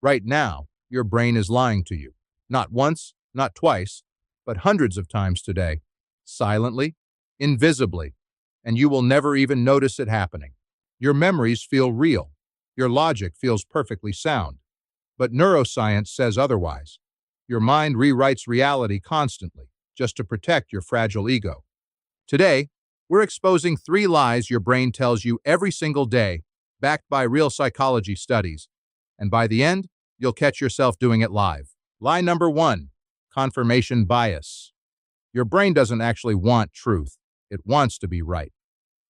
Right now, your brain is lying to you. Not once, not twice, but hundreds of times today. Silently, invisibly, and you will never even notice it happening. Your memories feel real. Your logic feels perfectly sound. But neuroscience says otherwise. Your mind rewrites reality constantly, just to protect your fragile ego. Today, we're exposing 3 lies your brain tells you every single day, backed by real psychology studies. And by the end, you'll catch yourself doing it live. Lie number 1, confirmation bias. Your brain doesn't actually want truth. It wants to be right.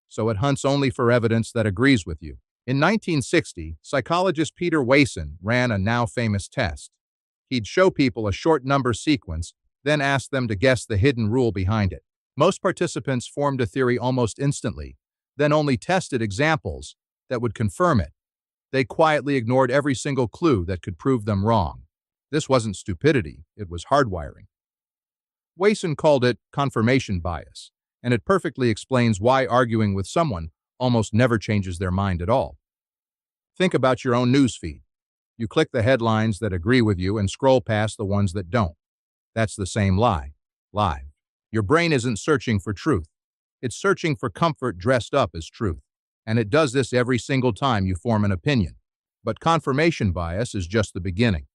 So it hunts only for evidence that agrees with you. In 1960, psychologist Peter Wason ran a now famous test. He'd show people a short number sequence, then ask them to guess the hidden rule behind it. Most participants formed a theory almost instantly, then only tested examples that would confirm it. They quietly ignored every single clue that could prove them wrong. This wasn't stupidity, it was hardwiring. Wason called it confirmation bias, and it perfectly explains why arguing with someone almost never changes their mind at all. Think about your own newsfeed. You click the headlines that agree with you and scroll past the ones that don't. That's the same lie, live. Your brain isn't searching for truth. It's searching for comfort dressed up as truth. And it does this every single time you form an opinion. But confirmation bias is just the beginning.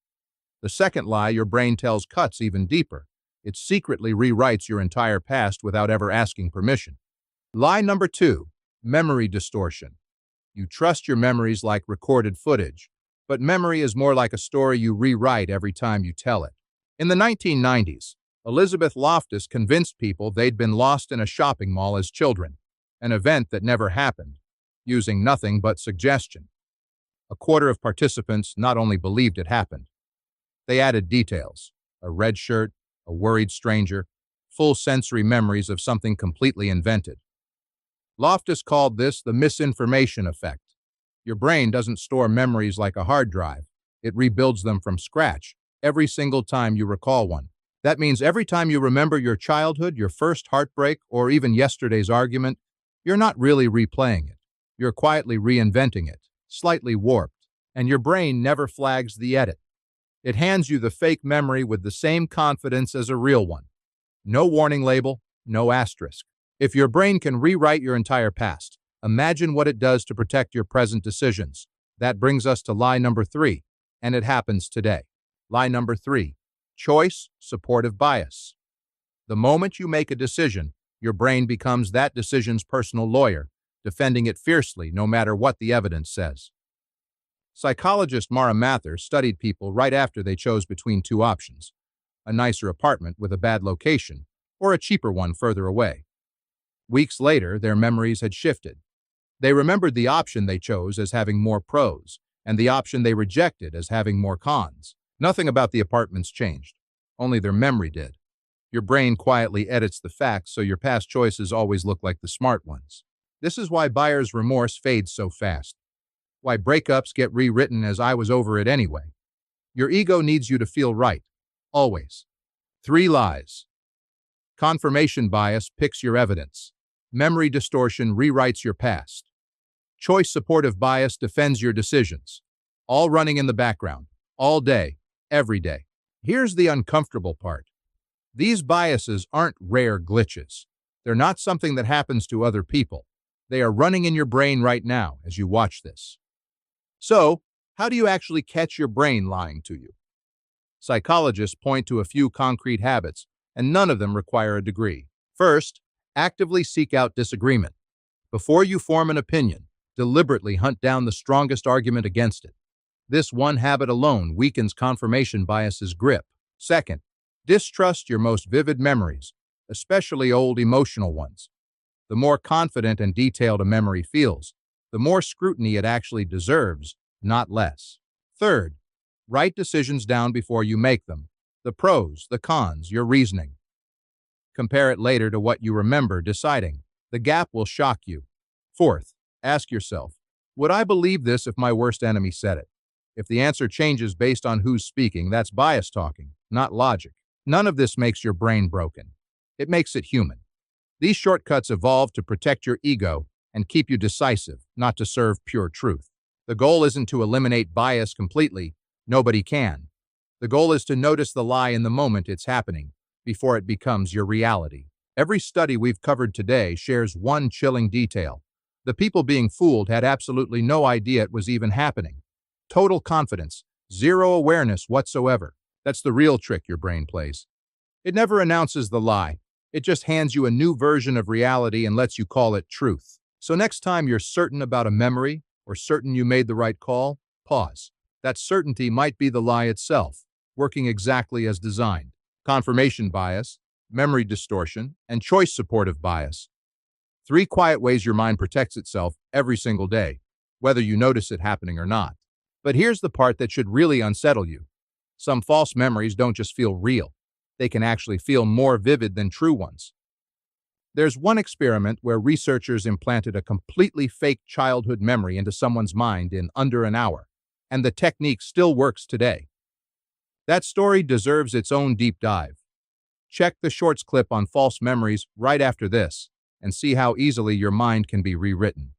The second lie your brain tells cuts even deeper. It secretly rewrites your entire past without ever asking permission. Lie number 2, memory distortion. You trust your memories like recorded footage, but memory is more like a story you rewrite every time you tell it. In the 1990s, Elizabeth Loftus convinced people they'd been lost in a shopping mall as children, an event that never happened, using nothing but suggestion. A quarter of participants not only believed it happened, they added details: a red shirt, a worried stranger, full sensory memories of something completely invented. Loftus called this the misinformation effect. Your brain doesn't store memories like a hard drive. It rebuilds them from scratch every single time you recall one. That means every time you remember your childhood, your first heartbreak, or even yesterday's argument, you're not really replaying it. You're quietly reinventing it, slightly warped, and your brain never flags the edit. It hands you the fake memory with the same confidence as a real one. No warning label, no asterisk. If your brain can rewrite your entire past, imagine what it does to protect your present decisions. That brings us to lie number 3, and it happens today. Lie number 3, choice supportive bias. The moment you make a decision, your brain becomes that decision's personal lawyer, defending it fiercely no matter what the evidence says. Psychologist Mara Mather studied people right after they chose between 2 options: a nicer apartment with a bad location, or a cheaper one further away. Weeks later, their memories had shifted. They remembered the option they chose as having more pros, and the option they rejected as having more cons. Nothing about the apartments changed. Only their memory did. Your brain quietly edits the facts so your past choices always look like the smart ones. This is why buyer's remorse fades so fast. Why breakups get rewritten as "I was over it anyway." Your ego needs you to feel right. Always. 3 lies. Confirmation bias picks your evidence. Memory distortion rewrites your past. Choice supportive bias defends your decisions. All running in the background. All day. Every day. Here's the uncomfortable part. These biases aren't rare glitches. They're not something that happens to other people. They are running in your brain right now as you watch this. So, how do you actually catch your brain lying to you? Psychologists point to a few concrete habits, and none of them require a degree. First, actively seek out disagreement. Before you form an opinion, deliberately hunt down the strongest argument against it. This one habit alone weakens confirmation bias's grip. Second, distrust your most vivid memories, especially old emotional ones. The more confident and detailed a memory feels, the more scrutiny it actually deserves, not less. Third, write decisions down before you make them. The pros, the cons, your reasoning. Compare it later to what you remember deciding. The gap will shock you. Fourth, ask yourself, would I believe this if my worst enemy said it? If the answer changes based on who's speaking, that's bias talking, not logic. None of this makes your brain broken. It makes it human. These shortcuts evolved to protect your ego and keep you decisive, not to serve pure truth. The goal isn't to eliminate bias completely, Nobody can. The goal is to notice the lie in the moment it's happening, before it becomes your reality. Every study we've covered today shares one chilling detail. The people being fooled had absolutely no idea it was even happening. Total confidence, zero awareness whatsoever. That's the real trick your brain plays. It never announces the lie. It just hands you a new version of reality and lets you call it truth. So next time you're certain about a memory or certain you made the right call, pause. That certainty might be the lie itself, working exactly as designed. Confirmation bias, memory distortion, and choice supportive bias. 3 quiet ways your mind protects itself every single day, whether you notice it happening or not. But here's the part that should really unsettle you. Some false memories don't just feel real. They can actually feel more vivid than true ones. There's one experiment where researchers implanted a completely fake childhood memory into someone's mind in under an hour, and the technique still works today. That story deserves its own deep dive. Check the shorts clip on false memories right after this, and see how easily your mind can be rewritten.